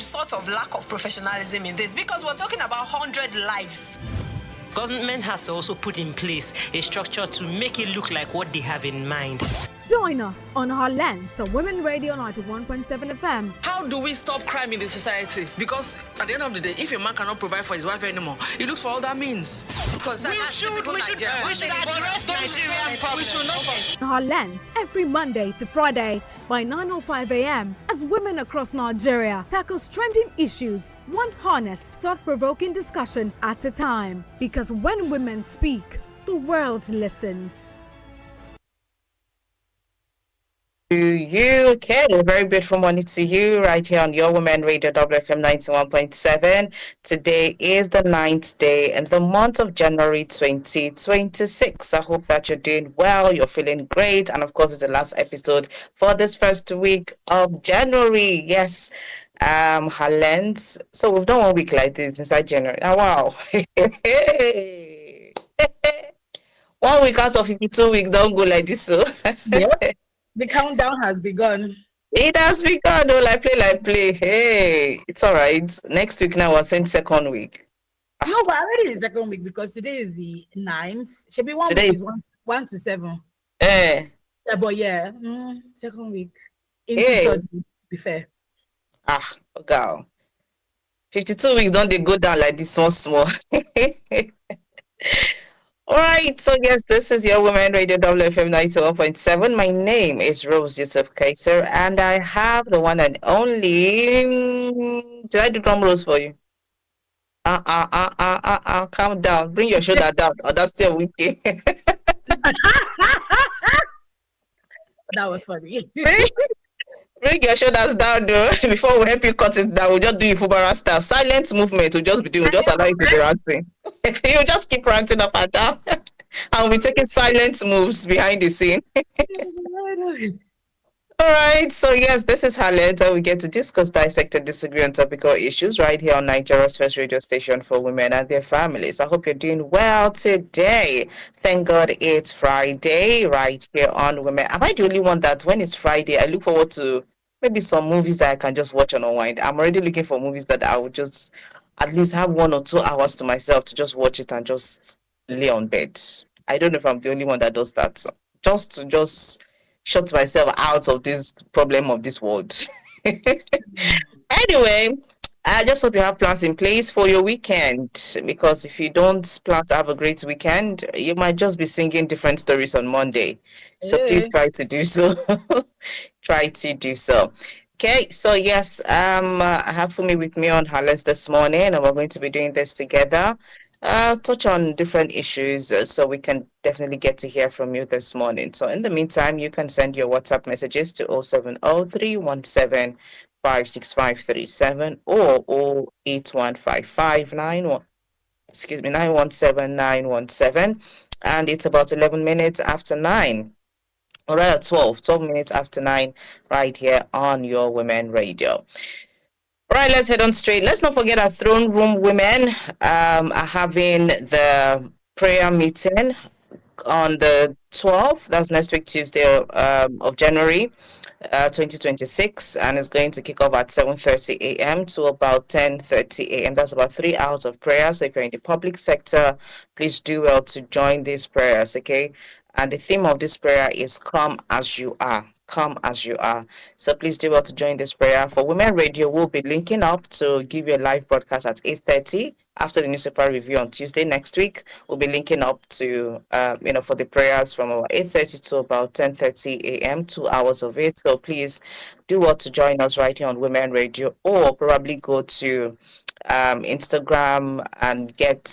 sort of lack of professionalism in this, because we're talking about 100 lives. Government has to also put in place a structure to make it look like what they have in mind. Join us on Herlens on Women Radio 91.7 FM. How do we stop crime in the society? Because at the end of the day, if a man cannot provide for his wife anymore, he looks for other means. We should address Nigerian problems. We should not. Herlens every Monday to Friday by 9:05 a.m. as women across Nigeria tackles trending issues, one honest, thought-provoking discussion at a time. Because when women speak, the world listens. To you, okay, a very beautiful morning to you right here on your Women Radio WFM 91.7. Today is the 9th day in the month of January 2026. I hope that you're doing well, you're feeling great, and of course it's the last episode for this first week of January. Yes, Herlens. So we've done 1 week like this inside January. Oh, wow. 1 week out of 52 weeks don't go like this. So Yep. The countdown has begun. it has begun. Oh, like play. Hey, it's all right. Next week now we're saying second week. No, but already the second week because today is the 9th. Should be Today week is- is 1 to 7. Eh. Yeah, but yeah, second week. Into Hey. third week, to be fair. Girl. 52 weeks don't they go down like this one small. All right, so yes, this is your Women Radio WFM 91.7. My name is Rose Yusuf Kaiser, and I have the one and only. Did I do drum rolls for you? Calm down. Bring your shoulder down. Oh, that's still weak. That was funny. Bring your shoulders down, though. Before we help you cut it down, we'll just do Ifubara style. Silent movement. We'll just be doing. We'll just allow you to be ranting. You just keep ranting up and down. And we'll be taking silent moves behind the scene. All right. So, yes, this is Herlens, where we get to discuss, dissect, and disagree on topical issues right here on Nigeria's first radio station for women and their families. I hope you're doing well today. Thank God it's Friday right here on Women. Am I the only one that when it's Friday, I look forward to maybe some movies that I can just watch and unwind? I'm already looking for movies that I would just at least have 1 or 2 hours to myself to just watch it and just lay on bed. I don't know if I'm the only one that does that. So just to shut myself out of this problem of this world. Anyway, I just hope you have plans in place for your weekend, because if you don't plan to have a great weekend, you might just be singing different stories on Monday. So please try to do so. Try to do so. Okay, so yes, I have Fumi with me on Herlens this morning, and we're going to be doing this together. Touch on different issues, so we can definitely get to hear from you this morning. So in the meantime, you can send your WhatsApp messages to 070-317-56537 or 917-917, and it's about 11 minutes after 9. Or rather 12 minutes after 9 right here on your Women Radio. All right, let's head on straight. Let's not forget our throne room women are having the prayer meeting on the 12th. That's next week, Tuesday of January 2026. And it's going to kick off at 7:30 a.m. to about 10:30 a.m. That's about 3 hours of prayer. So if you're in the public sector, please do well to join these prayers, okay? And the theme of this prayer is Come As You Are. Come As You Are. So please do well to join this prayer. For Women Radio, we'll be linking up to give you a live broadcast at 8:30 after the newspaper review on Tuesday next week. We'll be linking up to, for the prayers from about 8:30 to about 10:30 a.m., 2 hours of it. So please do well to join us right here on Women Radio, or probably go to Instagram and get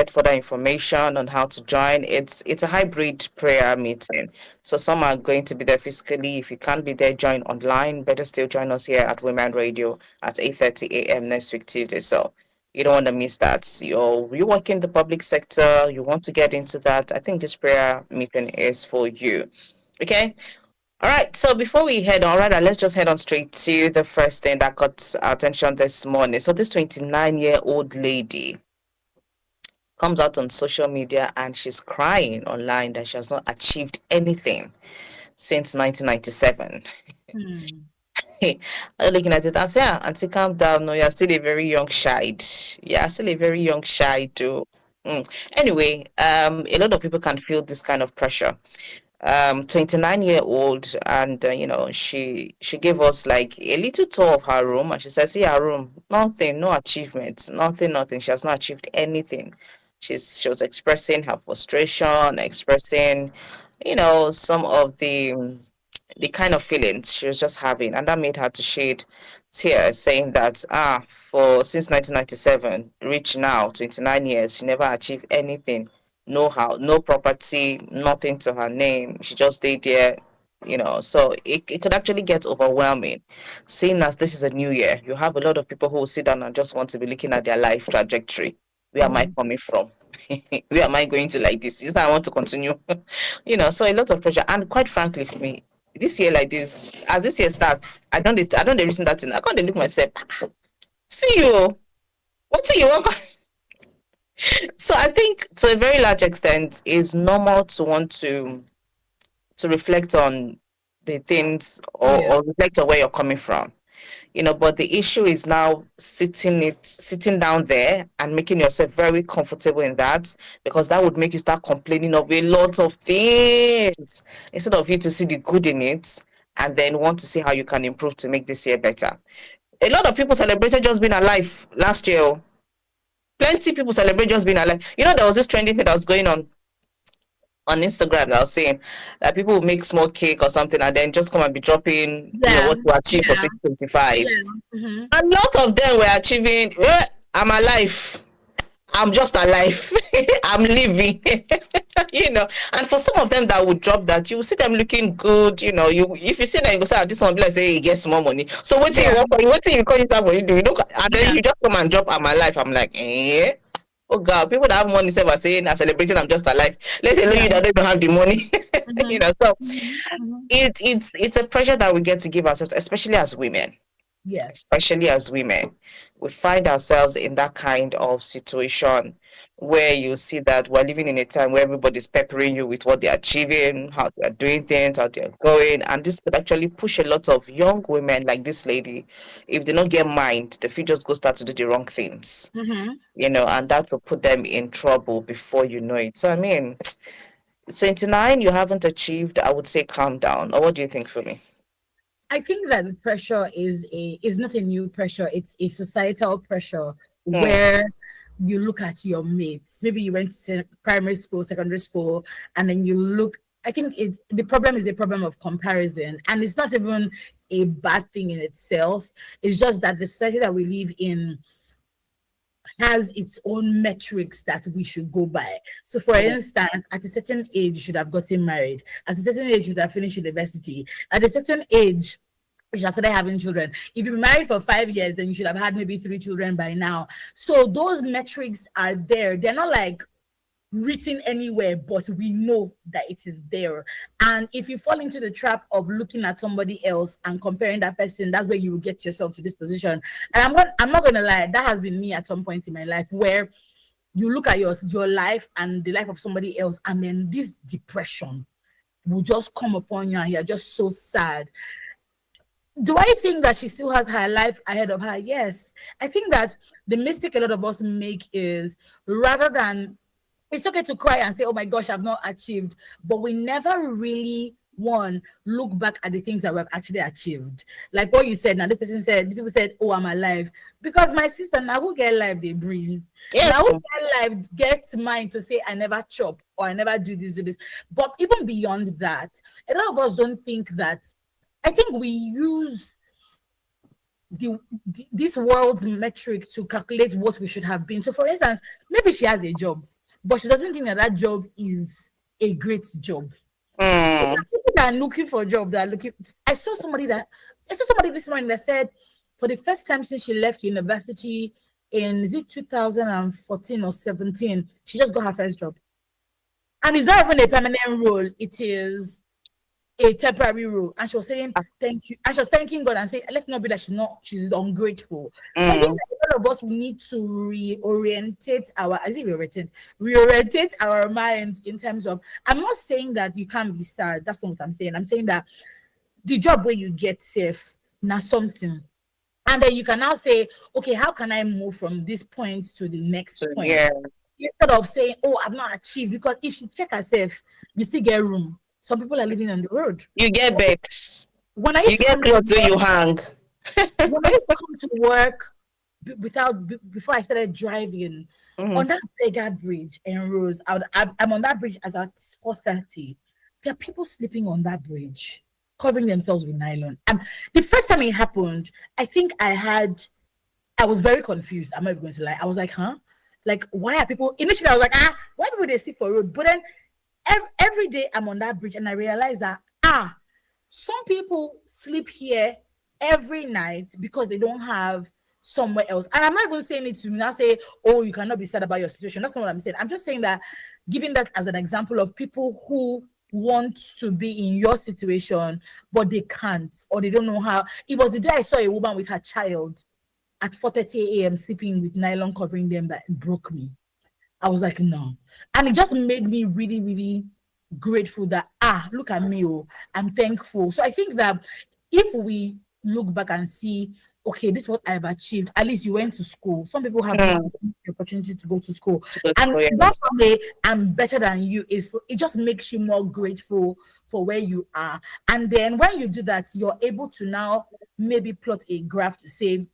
further information on how to join. It's a hybrid prayer meeting, so some are going to be there physically. If you can't be there, join online. Better still, join us here at Women Radio at 8:30 a.m. next week, Tuesday. So you don't want to miss that. You work in the public sector, you want to get into that, I think this prayer meeting is for you. Okay. All right, so before we head on, let's just head on straight to the first thing that got our attention this morning. So this 29-year-old lady comes out on social media and she's crying online that she has not achieved anything since 1997. I'm looking at it and say, ah, Auntie, calm down. No, you're still a very young child. Yeah, still a very young child too. Anyway, a lot of people can feel this kind of pressure. 29-year-old, and she gave us like a little tour of her room, and she said, see her room, nothing, no achievements, nothing. She has not achieved anything. She was expressing her frustration, expressing some of the kind of feelings she was just having, and that made her to shed tears, saying that for since 1997 reach now 29 years, she never achieved anything. No house, no property, nothing to her name. She just stayed there. So it could actually get overwhelming. Seeing as this is a new year, you have a lot of people who will sit down and just want to be looking at their life trajectory. Where am I coming from? Where am I going to, like this? Is that I want to continue? So a lot of pressure. And quite frankly, for me, this year like this, as this year starts, I don't the reason that thing. I can't dey look myself. See you. What do you want? So I think to a very large extent, it's normal to want to reflect on the things, or reflect on where you're coming from. But the issue is now sitting down there and making yourself very comfortable in that, because that would make you start complaining of a lot of things instead of you to see the good in it and then want to see how you can improve to make this year better. A lot of people celebrated just being alive last year. Oh. Plenty people celebrate just being alive. There was this trending thing that was going on Instagram that was saying that people will make small cake or something and then just come and be dropping, what to achieve for 2025. Mm-hmm. A lot of them were achieving, I'm alive. I'm just alive. I'm living. And for some of them that would drop that, you will see them looking good. If you see that, you go say, this one be like say he gets more money. So what do you want for you? What do you call it for you do? And then you just come and drop, I'm alive. I'm like, eh? Oh God, people that have money say are saying are celebrating I'm just alive. Let alone you that don't have the money. So it's a pressure that we get to give ourselves, especially as women. Yes. Especially as women. We find ourselves in that kind of situation where you see that we're living in a time where everybody's peppering you with what they're achieving, how they're doing things, how they're going. And this could actually push a lot of young women like this lady, if they don't get mind, the few just go start to do the wrong things. And that will put them in trouble before you know it. So I mean, 29, you haven't achieved, I would say calm down. Or what do you think for me? I think that the pressure is not a new pressure. It's a societal pressure where you look at your mates. Maybe you went to primary school, secondary school, and then you look. I think the problem is a problem of comparison, and it's not even a bad thing in itself. It's just that the society that we live in has its own metrics that we should go by. So, for instance, at a certain age, you should have gotten married. At a certain age, you should have finished university. At a certain age, you should have started having children. If you've been married for 5 years, then you should have had maybe 3 children by now. So those metrics are there. They're not like written anywhere, but we know that it is there. And if you fall into the trap of looking at somebody else and comparing that person, that's where you will get yourself to this position. And I'm not gonna lie, that has been me at some point in my life, where you look at your life and the life of somebody else, and then this depression will just come upon you, and you're just so sad. Do I think that she still has her life ahead of her? Yes. I think that the mistake a lot of us make is, rather than, it's okay to cry and say, oh my gosh, I've not achieved, but we never really, look back at the things that we've actually achieved. Like what you said, now this person said, people said, oh, I'm alive. Because my sister, now who get life, they breathe. Now who get life, get mind to say, I never chop, or I never do this. But even beyond that, a lot of us don't think that. I think we use this world's metric to calculate what we should have been. So, for instance, maybe she has a job, but she doesn't think that job is a great job. People that are looking for a job, that are looking. I saw somebody this morning that said, for the first time since she left university in, is it 2014 or 17, she just got her first job. And it's not even a permanent role, it is a temporary role. And she was saying thank you, and she was thanking God and saying, let's not be that she's ungrateful. So I think that a lot of us, we need to reorientate our minds in terms of, I'm not saying that you can't be sad, that's not what I'm saying. I'm saying that the job where you get safe, now something. And then you can now say, okay, how can I move from this point to the next So point? yeah, Instead of saying, oh, I've not achieved, because if she check herself, you still get room. Some people are living on the road. you get So bags, when I you used to get come to clothes where work, you hang. when I used to come to work before I started driving Mhm. on that beggar bridge in Rose, I'm on that bridge as at 4:30. There are people sleeping on that bridge, covering themselves with nylon. And the first time it happened, I think I was very confused. I'm not even going to lie. I was like, huh? Like, why are people initially I was like, why people they sleep for road? But then every day I'm on that bridge and I realize that some people sleep here every night because they don't have somewhere else. And I'm not even saying it to not say, oh, you cannot be sad about your situation. That's not what I'm saying. I'm just saying that, giving that as an example of people who want to be in your situation, but they can't, or they don't know how. It was the day I saw a woman with her child at 4:30 a.m. sleeping with nylon covering them that broke me. I was like, no. And it just made me really, really grateful that, look at me, oh, I'm thankful. So I think that if we look back and see, okay, this is what I've achieved. At least you went to school. Some people have not Mm, gotten the opportunity to go to school. to go And to it's not from a I'm better than you. It just makes you more grateful for where you are. And then when you do that, you're able to now maybe plot a graph to say,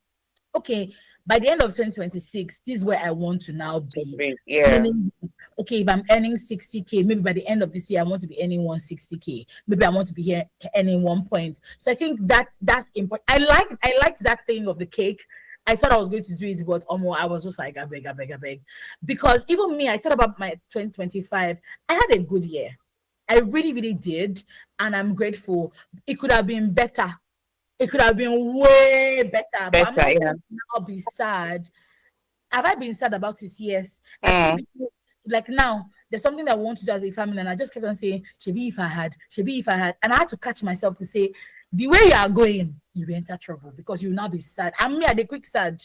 okay, by the end of 2026, this is where I want to now be. yeah. Meaning, okay, if I'm earning 60K, maybe by the end of this year, I want to be earning 160K. Maybe I want to be here earning 1 point. So I think that's important. I liked that thing of the cake. I thought I was going to do it, but I was just like, I beg. Because even me, I thought about my 2025. I had a good year. I really, really did. And I'm grateful. It could have been better. It could have been way better, but I'm Better, not yeah. going to now be sad. Have I been sad about it? Yes. I still Mm, be, like, now there's something that I want to do as a family, and I just kept on saying, Shebi, if I had, and I had to catch myself to say, the way you are going, you will enter trouble because you will not be sad. I'm me at the quick sad.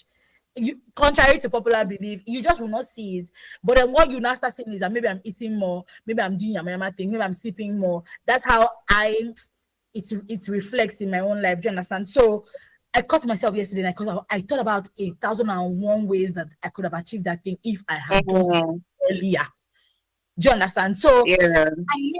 You, contrary to popular belief, you just will not see it. But then what you now start saying is that maybe I'm eating more, maybe I'm doing a thing, maybe I'm sleeping more. That's how it reflects in my own life. Do you understand? So I caught myself yesterday, and I thought about 1,001 ways that I could have achieved that thing if I had done something mm, earlier. Do you understand? So yeah.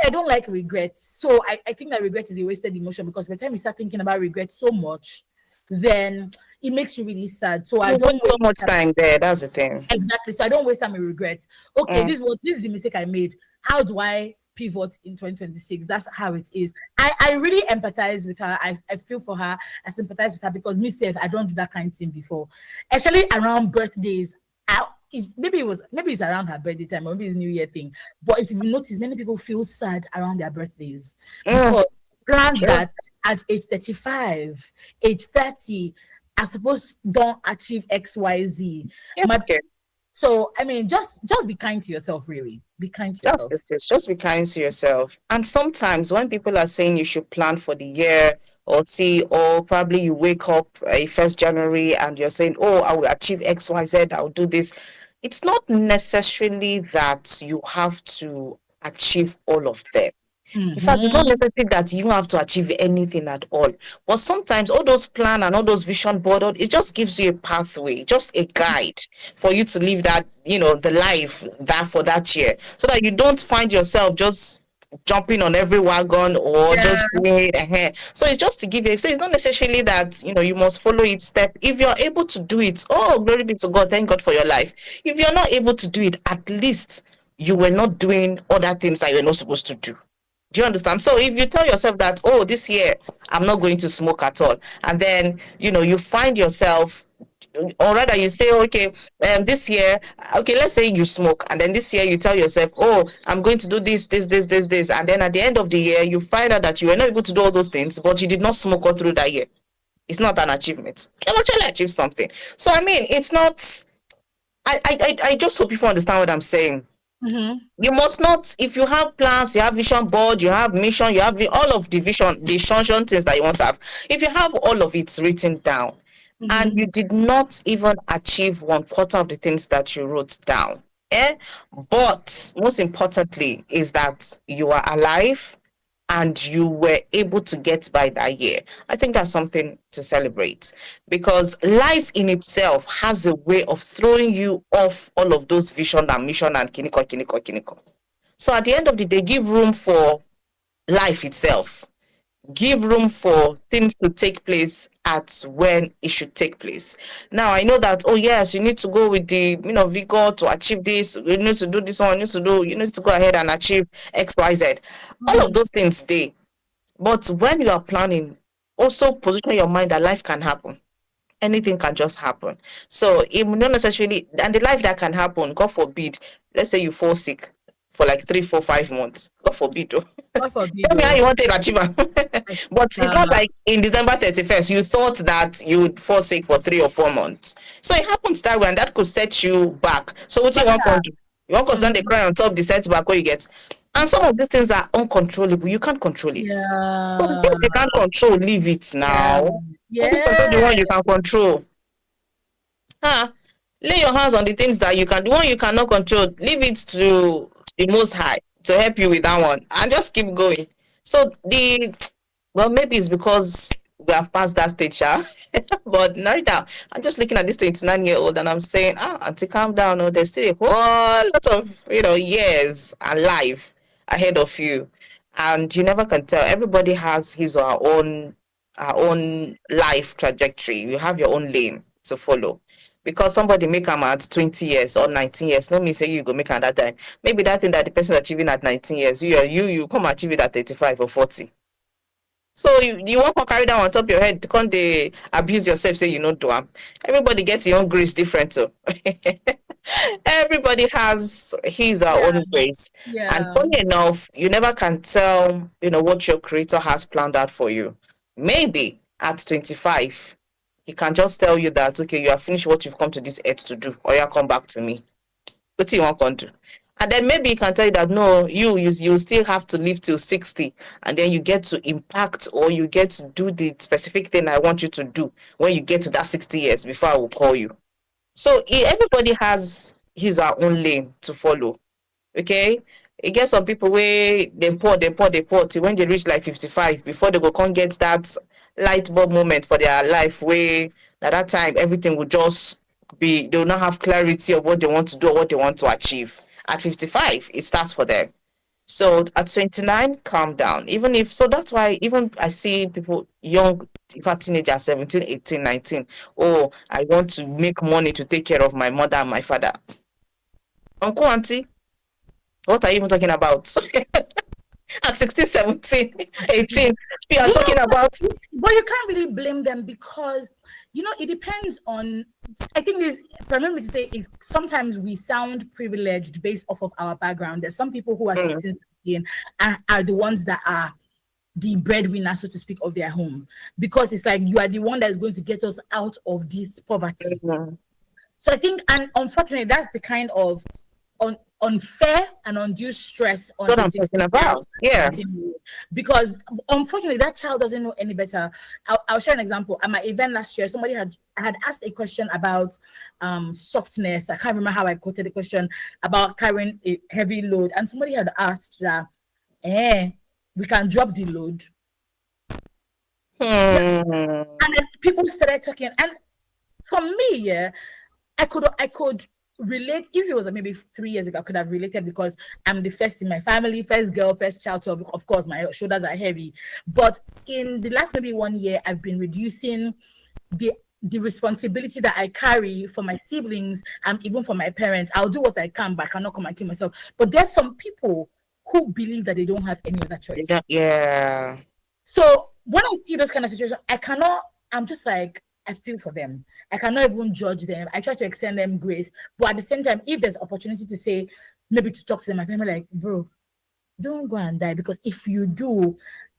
I don't like regrets. So I think that regret is a wasted emotion, because by the time you start thinking about regret so much, then it makes you really sad. So I You don't waste so waste much time. time there. That's the thing. Exactly. So I don't waste time in regrets. Okay, Mm, this is the mistake I made. How do I pivot in 2026? That's how it is. I really empathize with her. I feel for her. I sympathize with her, because myself, I don't do that kind of thing before. Actually, around birthdays, maybe it's around her birthday time, or maybe it's New Year thing. But if you notice, many people feel sad around their birthdays, mm, because plans sure. that at age 35, age 30, are supposed don't achieve XYZ. My Yes, kid. so I mean, just be kind to yourself, really. Be kind to Just, yourself. just be kind to yourself. And sometimes when people are saying you should plan for the year, or probably you wake up 1st January and you're saying, oh, I will achieve X, Y, Z, I'll do this. It's not necessarily that you have to achieve all of them. In fact, it's not Mm-hmm. necessary that you have to achieve anything at all. But sometimes all those plan and all those vision board, it just gives you a pathway, just a guide for you to live that, the life that for that year, so that you don't find yourself just jumping on every wagon or Yeah. just doing it ahead. So it's just to give you. So it's not necessarily that you must follow it step. If you're able to do it, oh, glory be to God, thank God for your life. If you're not able to do it, at least you were not doing other things that you're not supposed to do. Do you understand? So if you tell yourself that, oh, this year I'm not going to smoke at all, and then you find yourself, or rather you say, okay, this year, okay, let's say you smoke, and then this year you tell yourself, oh, I'm going to do this, and then at the end of the year you find out that you were not able to do all those things, but you did not smoke all through that year. It's not an achievement. You can actually achieve something. So I mean, it's not. I just hope people understand what I'm saying. Mm-hmm. You must not, if you have plans, you have vision board, you have mission, you have all of the vision things that you want to have. If you have all of it written down and Mm-hmm. you did not even achieve 1/4 of the things that you wrote down, but most importantly is that you are alive and you were able to get by that year. I think that's something to celebrate, because life in itself has a way of throwing you off all of those vision and mission and kiniko, kiniko, kiniko. So at the end of the day, give room for life itself. Give room for things to take place at when it should take place. Now I know that, oh yes, you need to go with the vigor to achieve this, you need to do this one, you need to go ahead and achieve XYZ. All of those things they, but when you are planning, also position your mind that life can happen. Anything can just happen. So it will not necessarily, and the life that can happen, God forbid, let's say you fall sick for like 3, 4, 5 months. God forbid. Oh. God forbid. Tell me how you want to achieve it. But it's not like in December 31st, you thought that you would fall sick for 3 or 4 months. So it happens that way, and that could set you back. So what you want to do? You want to stand the cry on top the setback where you get. And some of these things are uncontrollable. You can't control it. Yeah. So the things you can't control, leave it now. Yeah. Only control the one you can control. Lay your hands on the things that you can. The one you cannot control, leave it to the Most High to help you with that one, and just keep going. So maybe it's because we have passed that stage, but not now. I'm just looking at this 29-year-old and I'm saying, auntie, calm down. Oh, there's still a whole lot of years and life ahead of you, and you never can tell. Everybody has his or her own life trajectory. You have your own lane to follow. Because somebody make them at 20 years or 19 years, no mean say you go make at that time. Maybe that thing that the person achieving at 19 years, you come achieve it at 35 or 40. So you want to carry that on top of your head, can't they abuse yourself, say you know do them. Everybody gets your own grace different too. Everybody has his or own grace. Yeah. And funny enough, you never can tell, what your creator has planned out for you. Maybe at 25, he can just tell you that, okay, you have finished what you've come to this earth to do, or you come back to me. What do you want to do? And then maybe he can tell you that, no, you still have to live till 60, and then you get to impact, or you get to do the specific thing I want you to do when you get to that 60 years before I will call you. So everybody has his or her own lane to follow. Okay? You get some people where they pour till when they reach like 55 before they go come get that light bulb moment for their life, where at that time everything will just be, they will not have clarity of what they want to do or what they want to achieve. At 55, it starts for them. So at 29, calm down. So that's why even I see people young, in fact teenagers, 17, 18, 19. Oh, I want to make money to take care of my mother and my father. Uncle, auntie, what are you even talking about? At 16, 17, 18, we are talking about. But you can't really blame them, because it depends on, I think this, remember to say, sometimes we sound privileged based off of our background. There's some people who are 16, 17 are the ones that are the breadwinner, so to speak, of their home, because it's like you are the one that is going to get us out of this poverty. So I think, and unfortunately, that's the kind of unfair and undue stress on what I'm talking about. Yeah. Because unfortunately, that child doesn't know any better. I'll share an example. At my event last year, I had asked a question about softness. I can't remember how I quoted the question about carrying a heavy load, and somebody had asked that, we can drop the load. And then people started talking, and for me, I could relate. If it was maybe 3 years ago, I could have related, because I'm the first in my family, first girl, first child, so of course my shoulders are heavy. But in the last maybe 1 year, I've been reducing the responsibility that I carry for my siblings and even for my parents. I'll do what I can, but I cannot come and kill myself. But there's some people who believe that they don't have any other choice. Yeah. So when I see those kind of situations, I'm just like, I feel for them. I cannot even judge them. I try to extend them grace. But at the same time, if there's opportunity to say, maybe to talk to them, my family, like, bro, don't go and die. Because if you do,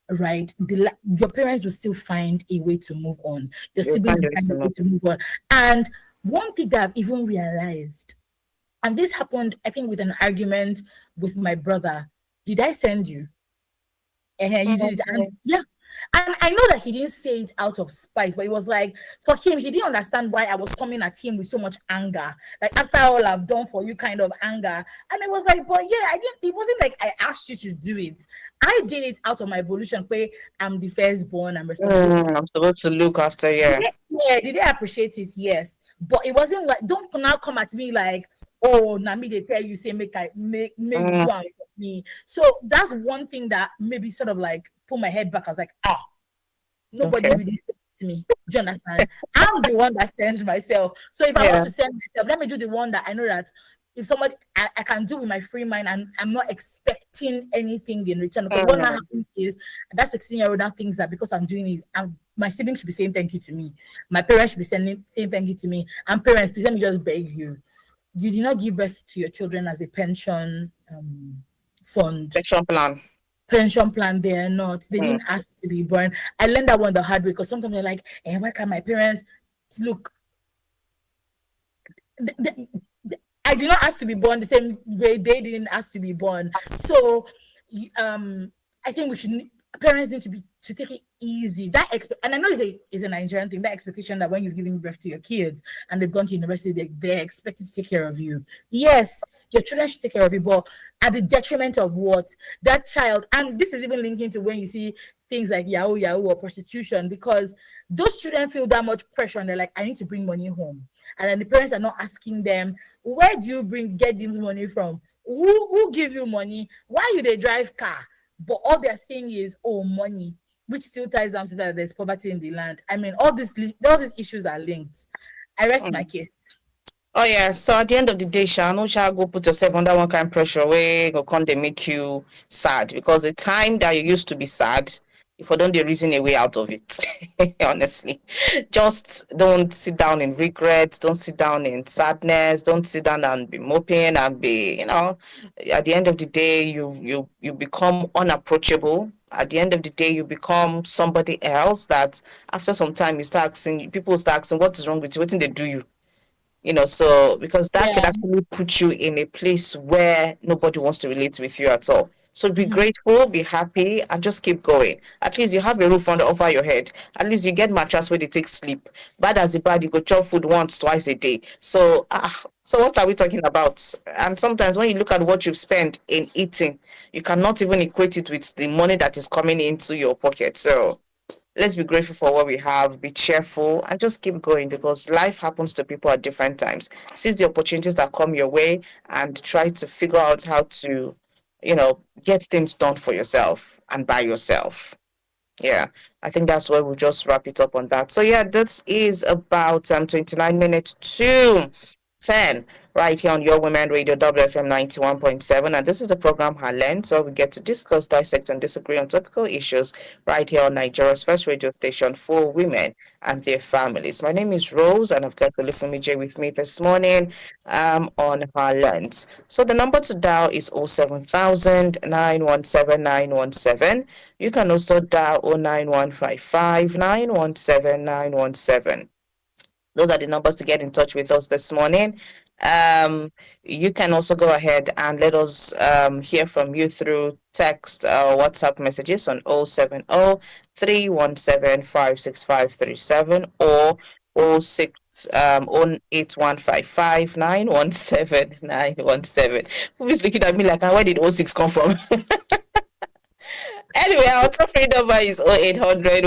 right, your parents will still find a way to move on. Your siblings will find a way to move on. And one thing that I've even realized, and this happened, I think, with an argument with my brother. Did I send you? You did it. And, yeah. And I know that he didn't say it out of spite, but it was like, for him, he didn't understand why I was coming at him with so much anger. Like, after all I've done for you, kind of anger. And it was like, but yeah, I didn't, it wasn't like I asked you to do it. I did it out of my evolution where I'm the firstborn, I'm responsible for I'm this. supposed to look after, yeah. Yeah, did they appreciate it? Yes. But it wasn't like, don't now come at me like, oh, now me they tell you, say, make you Mm, do it for me. So that's one thing that maybe sort of like pull my head back. I was like, nobody okay. really sent me. Do you understand? I'm the one that sent myself. So if I want Yeah. to send myself, let me do the one that I know that if somebody I can do with my free mind and I'm not expecting anything in return. Because what now Mm, happens is that 16-year-old now thinks that because I'm doing it, my siblings should be saying thank you to me. My parents should be saying thank you to me. And parents, please let me just beg you. You did not give birth to your children as a pension fund Sexual plan. pension plan. They are not. They Mm, didn't ask to be born. I learned that one the hard way because sometimes they're like, why can't my parents look? th- th- I did not ask to be born the same way they didn't ask to be born. So, I think we should. Parents need to take it easy. And I know it's a Nigerian thing. That expectation that when you've given birth to your kids and they've gone to university, they're expected to take care of you. Yes, your children should take care of you, but at the detriment of what that child. And this is even linking to when you see things like Yahoo or prostitution, because those children feel that much pressure and they're like, I need to bring money home. And then the parents are not asking them, where do you get this money from? Who give you money? Why you they drive car? But all they're saying is, oh, money, which still ties down to that there's poverty in the land. I mean, all these issues are linked. I rest my mm. case. Oh yeah, so at the end of the day, Sha, no shall go put yourself under one kind of pressure where go come they make you sad because the time that you used to be sad, if you don't they reason a way out of it, honestly, just don't sit down in regret, don't sit down in sadness, don't sit down and be moping and be, at the end of the day, you become unapproachable. At the end of the day, you become somebody else that after some time you start asking, people start asking, what is wrong with you? What did they do you? So because that could Yeah. actually put you in a place where nobody wants to relate with you at all. So be Mhm. grateful, be happy, and just keep going. At least you have a roof over your head. At least you get mattress where they take sleep. Bad as the bad, you go chop food once, twice a day. So what are we talking about? And sometimes when you look at what you've spent in eating, you cannot even equate it with the money that is coming into your pocket. So let's be grateful for what we have, be cheerful, and just keep going because life happens to people at different times. Seize the opportunities that come your way and try to figure out how to, get things done for yourself and by yourself. Yeah, I think that's where we'll just wrap it up on that. So yeah, this is about 29 minutes to 10 right here on Your Women Radio WFM 91.7. And this is the program Herlens, where we get to discuss, dissect, and disagree on topical issues right here on Nigeria's first radio station for women and their families. My name is Rose, and I've got Olufemi J with me this morning on Herlens. So the number to dial is 07000 You can also dial 09155 Those are the numbers to get in touch with us this morning. You can also go ahead and let us hear from you through text or WhatsApp messages on 070 or 06 08155 Who is looking at me like, where did 06 come from? Anyway, our toll free number is 0800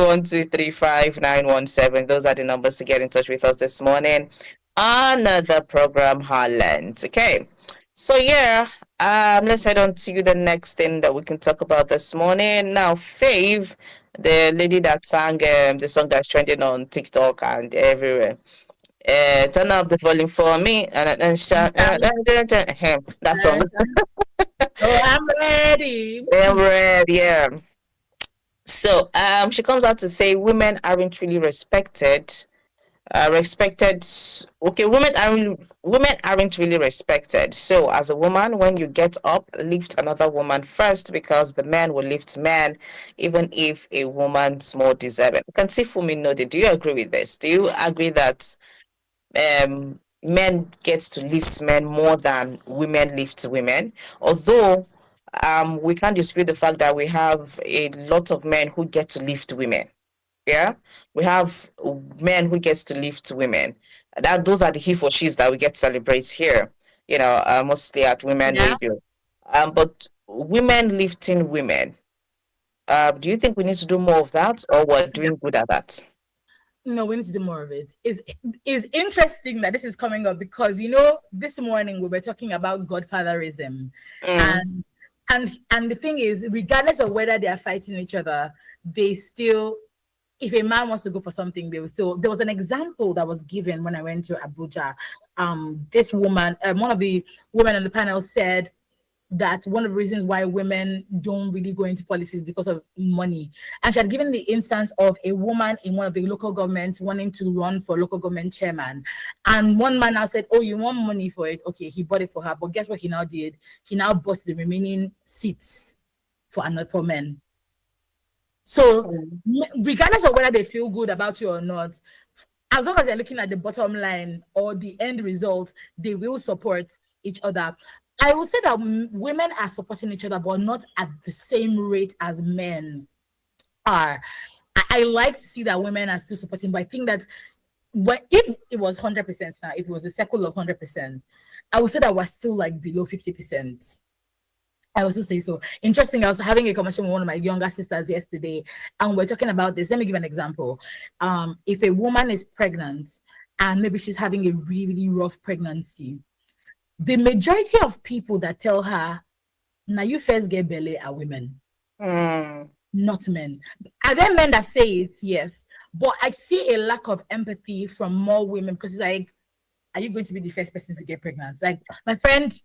Those are the numbers to get in touch with us this morning on the program Harland. Okay, so yeah, let's head on to the next thing that we can talk about this morning. Now, Fave, the lady that sang the song that's trending on TikTok and everywhere. Turn up the volume for me and shout. That song. Oh, I'm ready. Yeah. So she comes out to say women aren't really respected. Okay, women aren't really respected. So as a woman, when you get up, lift another woman first because the man will lift man, even if a woman's more deserving. You can see Fumi nodded. Do you agree with this? Do you agree that men get to lift men more than women lift women? Although we can't dispute the fact that we have a lot of men who get to lift women. Yeah, we have men who gets to lift women. Those are the he for she's that we get to celebrate here. Mostly at Women Yeah. Radio. But women lifting women. Do you think we need to do more of that, or we're doing good at that? No, we need to do more of it. Is interesting that this is coming up because this morning we were talking about godfatherism, Mm. and the thing is, regardless of whether they are fighting each other, they still, if a man wants to go for something, they will still. There was an example that was given when I went to Abuja. This woman, one of the women on the panel said that one of the reasons why women don't really go into politics because of money. And she had given the instance of a woman in one of the local governments wanting to run for local government chairman. And one man now said, oh, you want money for it? Okay, he bought it for her. But guess what he now did? He now bought the remaining seats for men. So regardless of whether they feel good about you or not, as long as they're looking at the bottom line or the end result, they will support each other. I would say that women are supporting each other, but not at the same rate as men are. I like to see that women are still supporting, but I think that if it was 100% now, if it was a circle of 100%, I would say that we're still like below 50%. I also say so. Interesting. I was having a conversation with one of my younger sisters yesterday, and we're talking about this. Let me give an example. If a woman is pregnant and maybe she's having a really, really rough pregnancy, the majority of people that tell her, now you first get belly are women, not men. Are there men that say it? Yes. But I see a lack of empathy from more women because it's like, are you going to be the first person to get pregnant? Like my friend,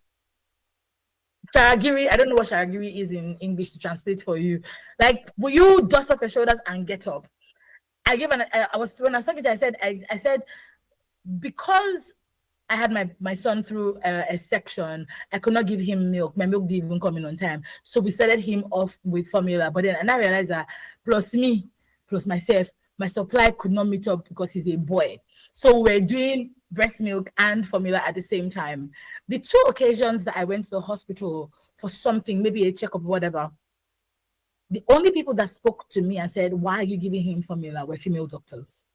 Sharagiri, I don't know what Sharagiri is in English to translate for you. Like, will you dust off your shoulders and get up? When I was talking to her, I said, because I had my son through a section, I could not give him milk. My milk didn't even come in on time. So we started him off with formula. But then I realized that plus me, plus myself, my supply could not meet up because he's a boy. So we're doing breast milk and formula at the same time. The two occasions that I went to the hospital for something, maybe a checkup, whatever, the only people that spoke to me and said, why are you giving him formula, were female doctors.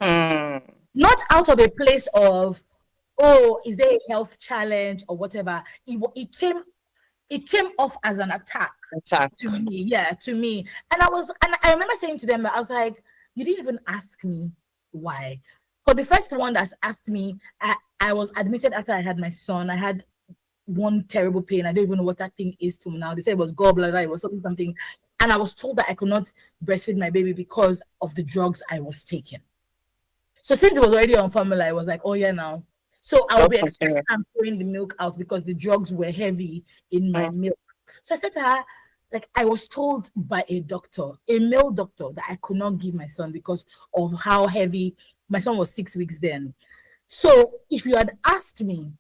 Not out of a place of, oh, is there a health challenge or whatever. It came off as an attack to me. Yeah, to me. And I remember saying to them, I was like, you didn't even ask me why. For the first one that's asked me, I was admitted after I had my son. I had one terrible pain. I don't even know what that thing is till now. They said it was gallbladder, it was something. And I was told that I could not breastfeed my baby because of the drugs I was taking. So since it was already on formula, I was like, oh yeah, now. So I will be expecting I'm throwing the milk out because the drugs were heavy in my milk. So I said to her, like, I was told by a doctor, a male doctor, that I could not give my son because of how heavy. My son was 6 weeks then. So if you had asked me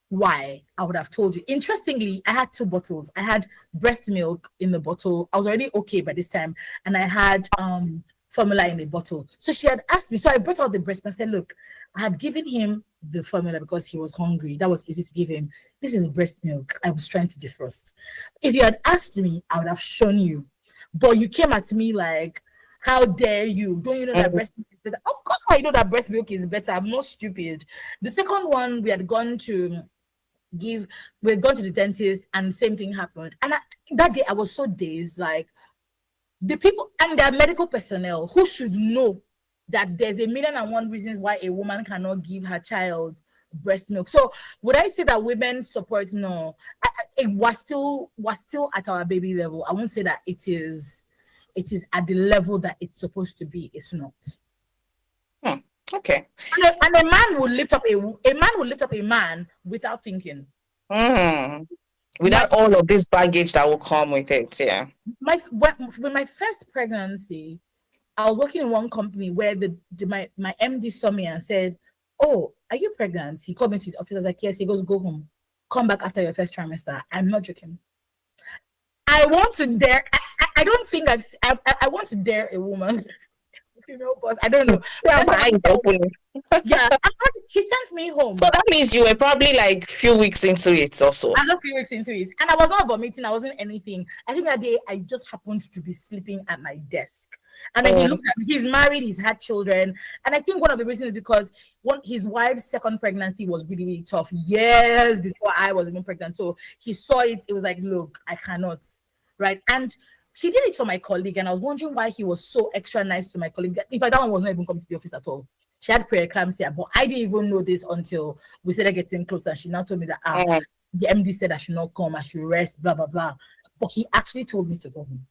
why, I would have told you. Interestingly, I had 2 bottles. I had breast milk in the bottle. I was already okay by this time. And I had formula in the bottle. So she had asked me. So I brought out the breast milk and said, look, I had given him the formula because he was hungry. That was easy to give him. This is breast milk. I was trying to defrost. If you had asked me, I would have shown you. But you came at me like, how dare you? Don't you know that breast milk is better? Of course I know that breast milk is better. I'm not stupid. The second one, we had gone to the dentist and same thing happened. And that day I was so dazed, like the people and their medical personnel who should know that there's 1,000,001 reasons why a woman cannot give her child breast milk. So would I say that women support? No, it was still at our baby level. I won't say that it is at the level that it's supposed to be. It's not. Okay. And a man will lift up a man without thinking. Without all of this baggage that will come with it. Yeah. With my first pregnancy, I was working in one company where my MD saw me and said, oh, are you pregnant? He called me to the office. I was like, yes. He goes, go home. Come back after your first trimester. I'm not joking. I want to dare. I don't think I want to dare a woman. female boss. I don't know. Yeah, That's my what eyes she told me. opening. Yeah, he sent me So home. that means you were probably like few weeks into it also. I was a few weeks into it, and I was not vomiting. I wasn't anything. I think that day I just happened to be sleeping at my desk, and then he Mm. looked at me. He's married. He's had children, and I think one of the reasons is because his wife's second pregnancy was really really tough years before I was even pregnant. So he saw it. It was like, look, I cannot, right? And he did it for my colleague, and I was wondering why he was so extra nice to my colleague. In fact, that one was not even coming to the office at all. She had preeclampsia, but I didn't even know this until we started getting closer. She now told me that Mm. the MD said I should not come, I should rest, blah blah blah. But he actually told me to go home.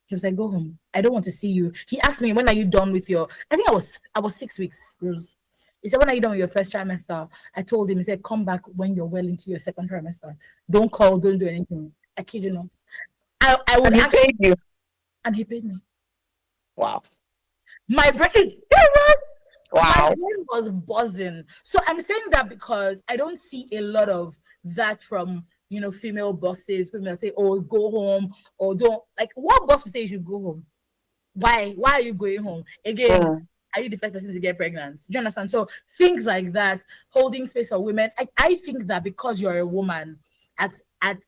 He was like, "Go home. I don't want to see you." He asked me, "When are you done with your?" I think I was 6 weeks, Rose. He said, "When are you done with your first trimester?" I told him. He said, "Come back when you're well into your second trimester. Don't call. Don't do anything." I kid you not. I would And he actually, paid you. and he paid me. Wow. My brain, my Wow. brain was buzzing. So I'm saying that because I don't see a lot of that from female bosses. Female say, "Oh, go home," or don't like. What boss will say you should go home? Why? Why are you going home again? Mm. Are you the first person to get pregnant? Do you understand? So things like that, holding space for women. I think that because you're a woman at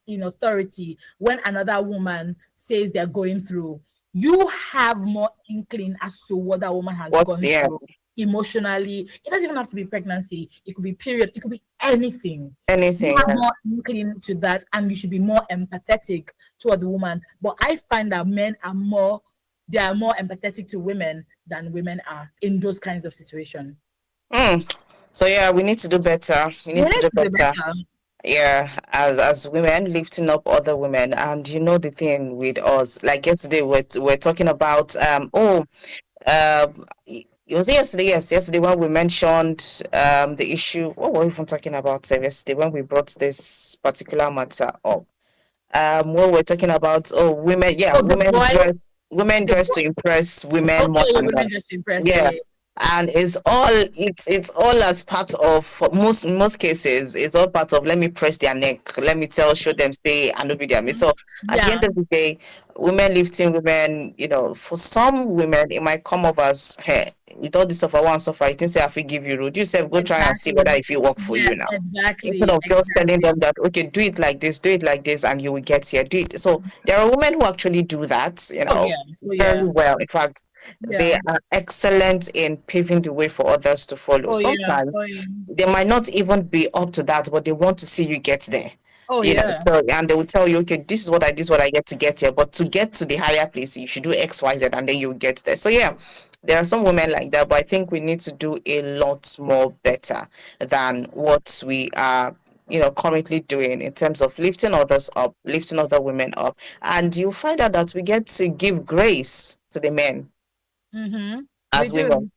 in authority, when another woman says they're going through, you have more inkling as to what that woman has What? gone Yeah. through emotionally. It doesn't even have to be pregnancy. It could be period. It could be anything. You Anything. have Yeah. more inkling to that, and you should be more empathetic toward the woman. But I find that they are more empathetic to women than women are in those kinds of situations. Mm. So yeah, we need to do better. We We need to need do to do better. better. Yeah, as women, lifting up other women. And you know the thing with us, like yesterday we're talking about it was yesterday, yes, yesterday when we mentioned the issue. What were we even talking about yesterday when we brought this particular matter up? What we're talking about, women, yeah, So women the dress boy. to impress women more Okay, yeah, than men. women just impressed. Yeah, Yeah, yeah, and it's all as part of most cases. It's all part of, let me press their neck, let me show them, say and be them. So at the yeah. end of the day, women lifting women, for some women it might come off as, hey, with all this stuff I want suffer, you think say I feel give you road, you say go try and see whether Exactly. if it work for Yeah, you now, instead exactly, of just telling exactly. them that, okay, do it like this and you will get here, do it. So there are women who actually do that, Oh yeah, oh very yeah, well. In fact, they yeah. are excellent in paving the way for others to follow. Oh yeah, Sometimes oh yeah, they might not even be up to that, but they want to see you get there. oh yeah. So and they will tell you, okay, this is what I get to get here. But to get to the higher place, you should do X, Y, Z, and then you'll get there. So yeah, there are some women like that, but I think we need to do a lot more better than what we are currently doing in terms of lifting others up, lifting other women up. And you find out that we get to give grace to the men Mm-hmm. We as women. do.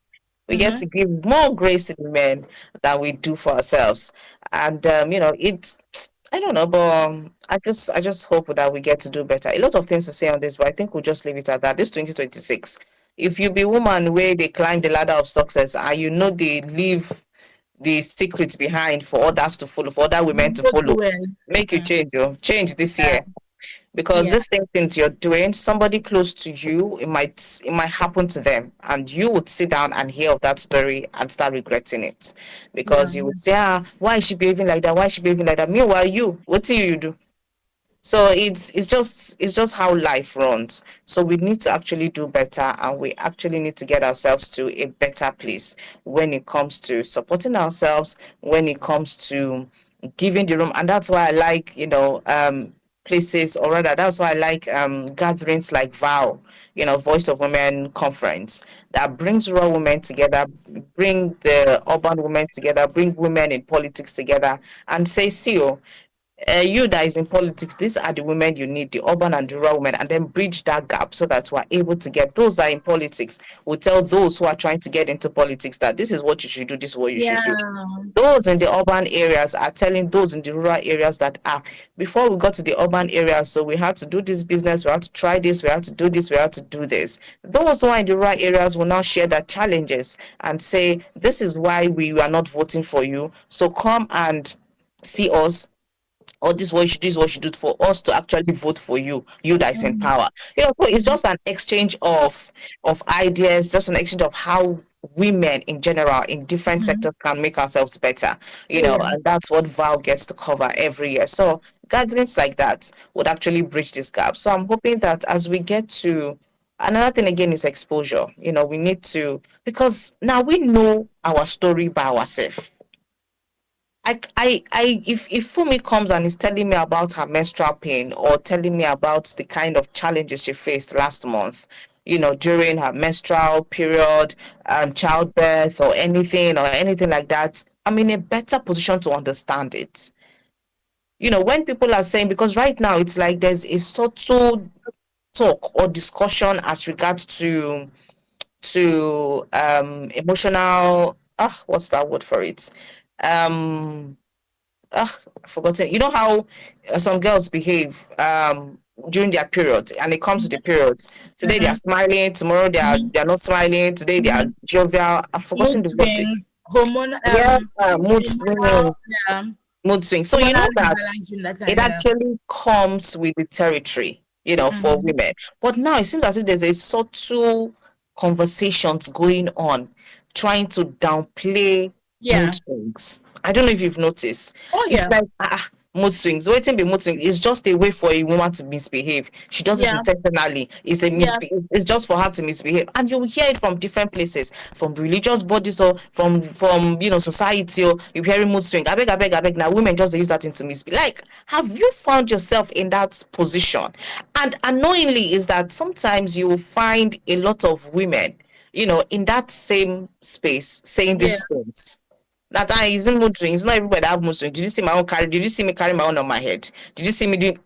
We get Mm-hmm. to give more grace to the men than we do for ourselves. And it's, I don't know, but I just hope that we get to do better. A lot of things to say on this, but I think we'll just leave it at that. This 2026. If you be woman where they climb the ladder of success and they leave the secrets behind for others to follow, for other women You to go to follow, where? make you change this Yeah, year, because yeah, this things you're doing, somebody close to you, it might happen to them, and you would sit down and hear of that story and start regretting it, yeah. because you would say, why is she behaving like that, why is she behaving like that, meanwhile what do you do? So it's just how life runs. So we need to actually do better, and we actually need to get ourselves to a better place when it comes to supporting ourselves, when it comes to giving the room. And that's why I like, places, or rather that's why I like gatherings like Voice of Women conference, that brings rural women together, bring the urban women together, bring women in politics together, and say, see, you that is in politics, these are the women you need, the urban and the rural women, and then bridge that gap so that we're able to get those that are in politics, will tell those who are trying to get into politics that this is what you should do, this is what you should do. Yeah. Those in the urban areas are telling those in the rural areas that before we got to the urban areas, so we had to do this business, we had to try this, we had to do this, we had to do this. Those who are in the rural areas will now share their challenges and say, this is why we are not voting for you, so come and see us, or this is what you should do, this is what you should do for us to actually vote for you, you that is in power. So it's just an exchange of ideas, just an exchange of how women in general in different sectors can make ourselves better, Yeah. and that's what Val gets to cover every year. So gatherings like that would actually bridge this gap. So I'm hoping that as we get to another thing again is exposure. We need to, because now we know our story by ourselves. If Fumi comes and is telling me about her menstrual pain or telling me about the kind of challenges she faced last month, during her menstrual period, childbirth or anything like that, I'm in a better position to understand it. When people are saying, because right now it's like there's a subtle talk or discussion as regards to emotional, what's that word for it? um I forgot it. You know how some girls behave during their periods, and it comes to the periods. Today they are smiling, tomorrow they are not smiling. Today they are jovial. I've forgotten Mood the word. swings, hormone, Yeah, mood hormonal, swings, yeah, mood swings. So you hormonal know that imbalance during that it time. Yeah. actually comes with the territory, for Mm-hmm. women. But now it seems as if there's a subtle conversations going on, trying to downplay mood Yeah. swings. I don't know if you've noticed. Oh It's yeah. like mood swings. Waiting be mood swings. It's just a way for a woman to misbehave. She does it Yeah. intentionally. Yeah. It's just for her to misbehave, and you'll hear it from different places, from religious bodies or from society. Or you hearing mood swing. I beg. Now women just use that thing to misbehave. Like, have you found yourself in that position? And annoyingly, is that sometimes you will find a lot of women, in that same space saying Yeah. these things. That I isn't mood swings. Not everybody have mood swings. Did you see my own carry? Did you see me carry my own on my head? Did you see me doing?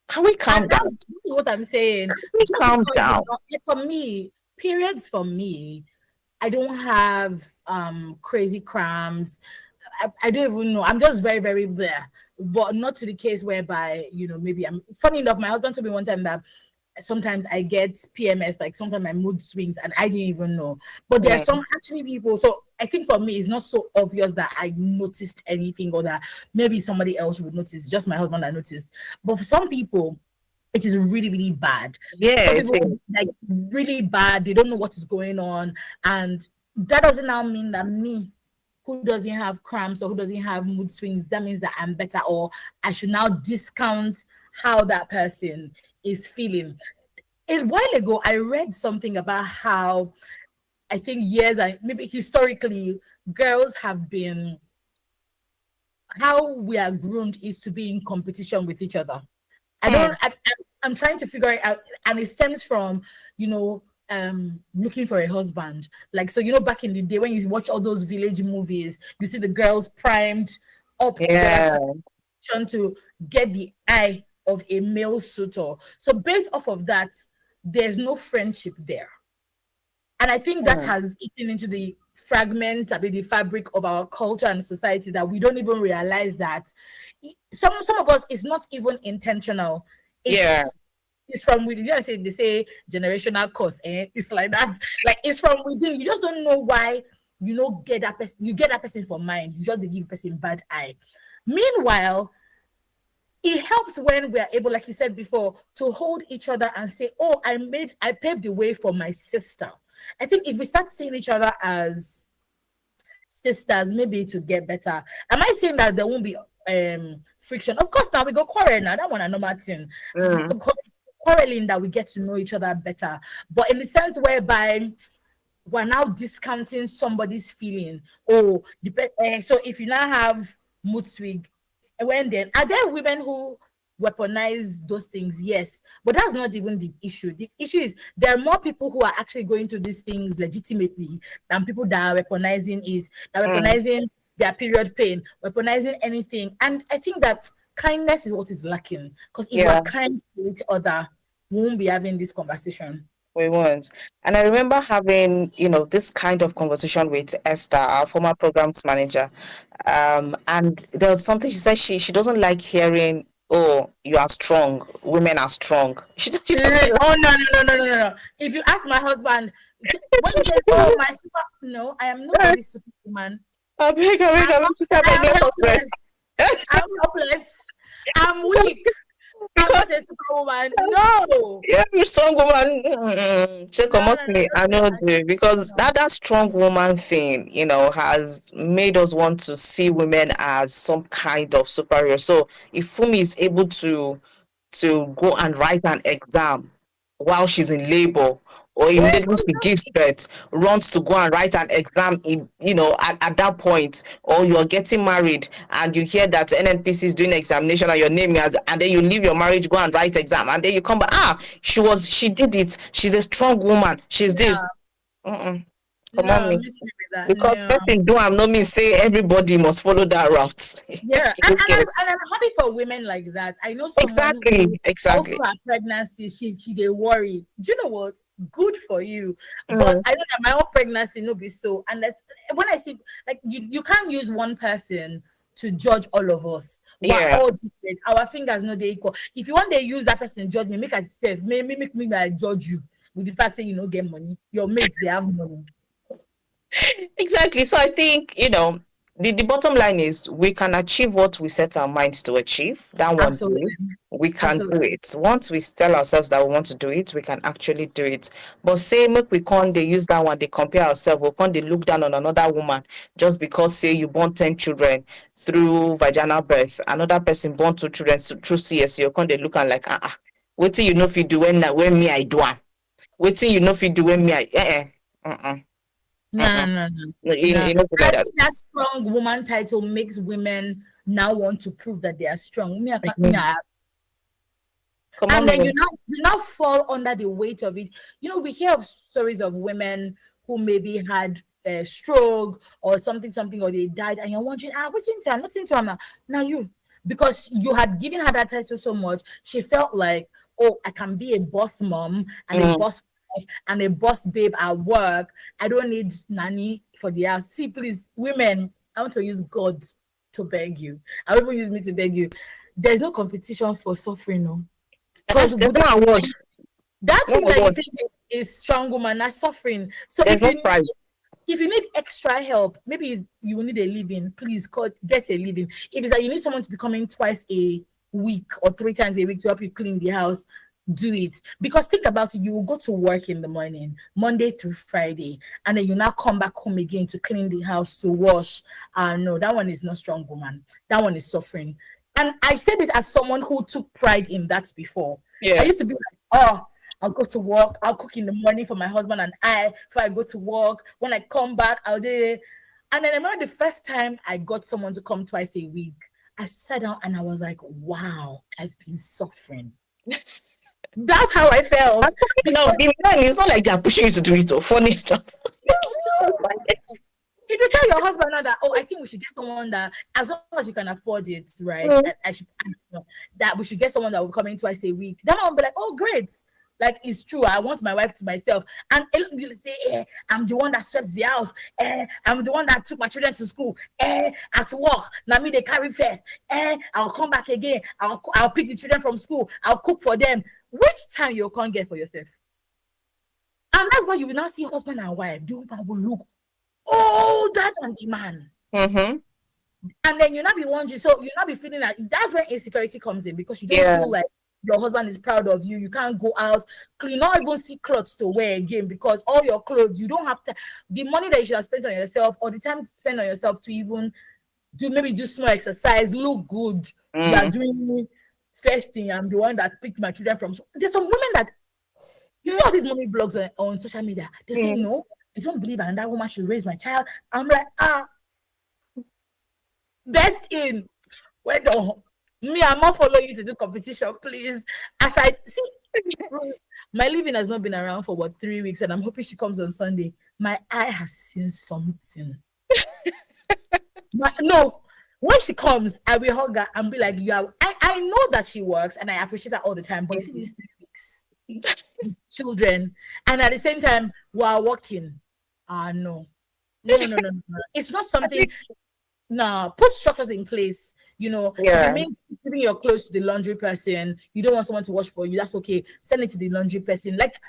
Can we And calm down? that's what I'm saying. Can we Just calm because down? like, for me, periods for me, I don't have crazy cramps. I don't even know. I'm just very, very there. But not to the case whereby, maybe I'm funny enough, my husband told me one time that sometimes I get PMS, like sometimes my mood swings and I didn't even know. But there are some actually people. So I think for me, it's not so obvious that I noticed anything or that maybe somebody else would notice. Just my husband that noticed. But for some people, it is really, really bad. Yeah, Some it's people like really bad. They don't know what is going on, and that doesn't now mean that me, who doesn't have cramps or who doesn't have mood swings, that means that I'm better, or I should now discount how that person is feeling. A while ago, I read something about how I think years and maybe historically, girls have been, how we are groomed is to be in competition with each other. I don't. I'm trying to figure it out, and it stems from looking for a husband. Like, so back in the day when you watch all those village movies, you see the girls primed up together yeah, to get the eye of a male suitor. So based off of that, there's no friendship there. And I think that has eaten into the fragment, I mean, the fabric of our culture and society, that we don't even realize that some of us, it's not even intentional. yeah. It's from within. They say generational curse, it's like that. Like, it's from within. You just don't know why get that person. You get that person for mind. You just give person bad eye. Meanwhile, it helps when we are able, like you said before, to hold each other and say, "Oh, I paved the way for my sister." I think if we start seeing each other as sisters, maybe to get better. Am I saying that there won't be friction? Of course, now we go quarrel now. That one a normal thing. Because it's quarreling that we get to know each other better. But in the sense whereby we're now discounting somebody's feeling. Oh, so if you now have mood swing, then are there women who weaponize those things? Yes, but that's not even the issue. The issue is there are more people who are actually going through these things legitimately than people that are weaponizing it, that are weaponizing their period pain, weaponizing anything. And I think that kindness is what is lacking, because if we're kind to each other, we won't be having this conversation. We won't. And I remember having, this kind of conversation with Esther, our former programs manager. And there was something she said she doesn't like hearing, "Oh, you are strong. Women are strong." She doesn't like Oh no. If you ask my husband, when he says, "Oh, my super," no, I am not a superman. I beg, I am sister, beg, let us helpless. rest. I'm helpless. I'm weak. I'm not a superwoman. No. Yeah, you're strong woman. Check on No, no, no, me. I know because no. that strong woman thing, has made us want to see women as some kind of superior. So if Fumi is able to go and write an exam while she's in labor, or immediately she gives birth, runs to go and write an exam at that point, or you're getting married and you hear that NNPC is doing examination and your name is, and then you leave your marriage, go and write exam, and then you come back, she did it, she's a strong woman, she's this. Mm-mm. Come on, No, me. miss me with that. Because No. person do I'm not mean say everybody must follow that route. Yeah, and, You and, I'm, get- and I'm happy for women like that. I know someone who exactly. also her pregnancy, she they worry. Do you know what? Good for you. But Mm. I know that my own pregnancy no be so. And when I see like you can't use one person to judge all of us. We're Yeah. all different. Our fingers no they equal. If you want to use that person judge me, make it safe. Make me I judge you with the fact that you don't get money. Your mates they have money. Exactly. So I think, the bottom line is we can achieve what we set our minds to achieve. That one day, Absolutely. we can do Absolutely. it. Once we tell ourselves that we want to do it, we can actually do it. But say make we can't they use that one, they compare ourselves, we can't they look down on another woman just because say you born 10 children through vaginal birth, another person born 2 children through CS, you can't they look and like what you know if you do when me I do am. Waiting you know if you do when me I uh-uh. No, no, no, no. You know I like that. think that strong woman title makes women now want to prove that they are strong. Come And on, then me. you now fall under the weight of it. We hear of stories of women who maybe had a stroke or something, or they died, and you're wondering, what's into her? Nothing to her now. Now you, because you had given her that title so much, she felt like, oh, I can be a boss mom and a boss wife and a boss babe at work. I don't need nanny for the house. See, please, women, I want to use God to beg you. I will use me to beg you. There's no competition for suffering, no. Because There's no award. that No thing that you award. think is strong woman, that's suffering. So There's no prize. if you need extra help, maybe you will need a living, please get a living. If it's that you need someone to be coming twice a week or 3 times a week to help you clean the house, do it. Because think about it, you will go to work in the morning, Monday through Friday, and then you now come back home again to clean the house, to wash. No, that one is not strong woman. That one is suffering. And I say this as someone who took pride in that before. Yeah. I used to be like, oh, I'll go to work, I'll cook in the morning for my husband and I, before I go to work. When I come back, I'll do it. And then I remember the first time I got someone to come twice a week, I sat down and I was like, wow, I've been suffering. That's how I felt. Because It's not like they're pushing you to do it, though. Funny enough. if you tell your husband now that, oh, I think we should get someone that, as long as you can afford it, right? That we should get someone that will come in twice a week. Then I'll be like, oh, great. Like, it's true. I want my wife to myself. And you'll say, I'm the one that swept the house. I'm the one that took my children to school. At work. Now me, they carry first. I'll come back again. I'll pick the children from school. I'll cook for them. Which time you can't get for yourself? And that's why you will not see husband and wife. The woman will look older than the man. Mm-hmm. And then you'll not be wondering, so you'll not be feeling like that's where insecurity comes in, because you don't feel like your husband is proud of you. You can't go out, you not even see clothes to wear again, because all your clothes, you don't have to, the money that you should have spent on yourself, or the time to spend on yourself to even do small exercise, look good. You are doing first thing. I'm the one that picked my children from school. There's some women that, you see all these mommy blogs on social media, they say, no, I don't believe another woman should raise my child. I'm like, best in, well done. Me, I'm not following you to do competition, please. As I see, my living has not been around for 3 weeks, and I'm hoping she comes on Sunday. My eye has seen something. No, when she comes, I will hug her and be like, I know that she works and I appreciate her all the time, but you see these 3 weeks, children, and at the same time, while working, no. It's not something. No, put structures in place. If it means giving your clothes to the laundry person, you don't want someone to wash for you, that's okay. Send it to the laundry person. Like,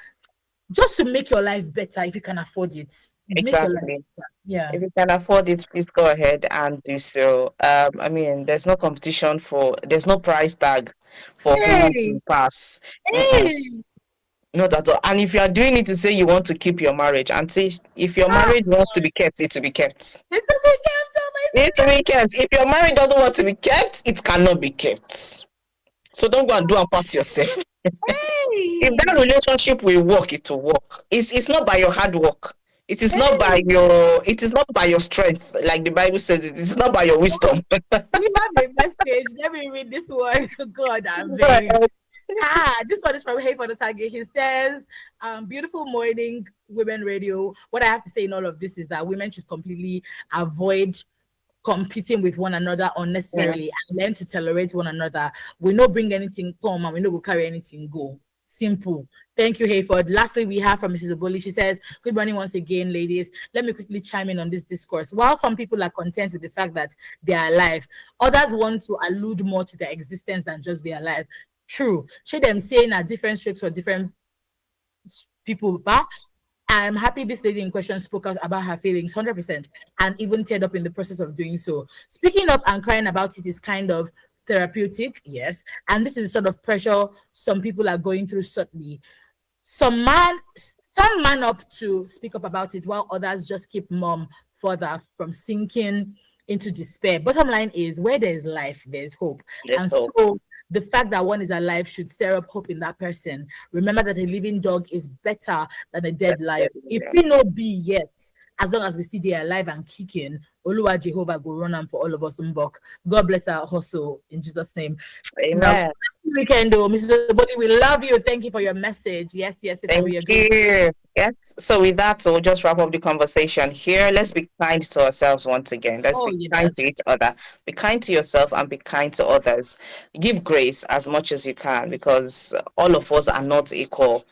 just to make your life better if you can afford it. Make your life Exactly. better. Yeah. If you can afford it, please go ahead and do so. I mean, there's no competition there's no price tag for who Hey, will pass. Mm-mm. hey, Not at all. And if you are doing it to say you want to keep your marriage, and say if your marriage pass. wants to be kept, it to be kept. It's a weekend, oh my It to be kept. If your marriage doesn't want to be kept, it cannot be kept. So don't go and do and pass yourself. If that Hey, relationship will work, it will work. It's not by your hard work. hey. It is not by your strength, like the Bible says it. It's not by your wisdom. We have a message. Let me read this one. God, I'm Go vain. ahead. This one is from Hey for the Target. He says, beautiful morning, women radio. What I have to say in all of this is that women should completely avoid competing with one another Yeah, unnecessarily and learn to tolerate one another. We no bring anything come and we no go carry anything go. Simple. Thank you, Hayford. Lastly, we have from Mrs. Oboli. She says, good morning once again, ladies. Let me quickly chime in on this discourse. While some people are content with the fact that they are alive, others want to allude more to their existence than just be alive. True. Should them saying at different strokes for different people, but I'm happy this lady in question spoke out about her feelings 100% and even teared up in the process of doing so. Speaking up and crying about it is kind of therapeutic, yes. And this is the sort of pressure some people are going through subtly. Some man up to speak up about it while others just keep mum further from sinking into despair. Bottom line is where there's life, there's hope. let's And hope. so the fact that one is alive should stir up hope in that person. Remember that a living dog is better than a dead lion. If Yeah. we no be yet, as long as we still there alive and kicking, Oluwa Jehovah go run am for all of us in Mbok. God bless our hustle in Jesus' name. Now, Amen. weekend though, Mrs. Obodi, we love you. Thank you for your message. Yes, yes, yes, and Thank we agree. you. Yes. So with that, we'll just wrap up the conversation here. Let's be kind to ourselves once again. Let's Oh, be kind to yes. each other. Be kind to yourself and be kind to others. Give grace as much as you can because all of us are not equal.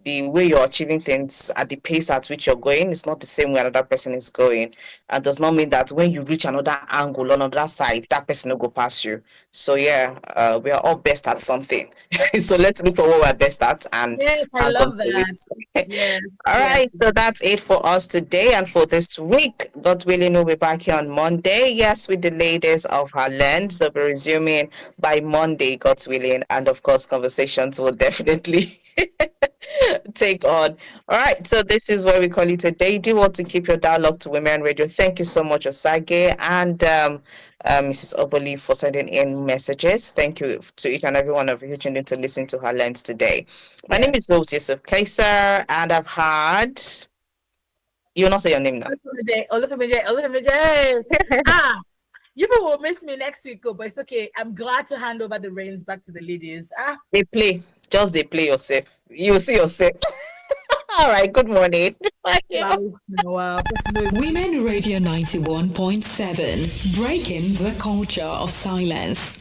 The way you're achieving things at the pace at which you're going is not the same way another person is going. And does not mean that when you reach another angle on another side, that person will go past you. So yeah, we are all best at something. So let's look for what we're best at and Yes, I hang on love to that. it. Yes, All yes. right, so that's it for us today and for this week. God willing, we'll be back here on Monday. Yes, with the ladies of Herlens. So we'll be resuming by Monday, God willing. And of course, conversations will definitely take on. All right, so this is where we call it a day. Do want to keep your dialogue to Women Radio. Thank you so much, Osage and Mrs. Oboli, for sending in messages. Thank you to each and every one of you who tuned in to listen to her lens today. My Yeah. name is Rose Yusuf Kaiser, and I've had. You'll not say your name now. Olufemije. Ah, you people will miss me next week, oh, but it's okay. I'm glad to hand over the reins back to the ladies. They play. Just they play yourself. You'll see yourself. All right, good morning. Bye. Wow, wow. Women Radio 91.7, breaking the culture of silence.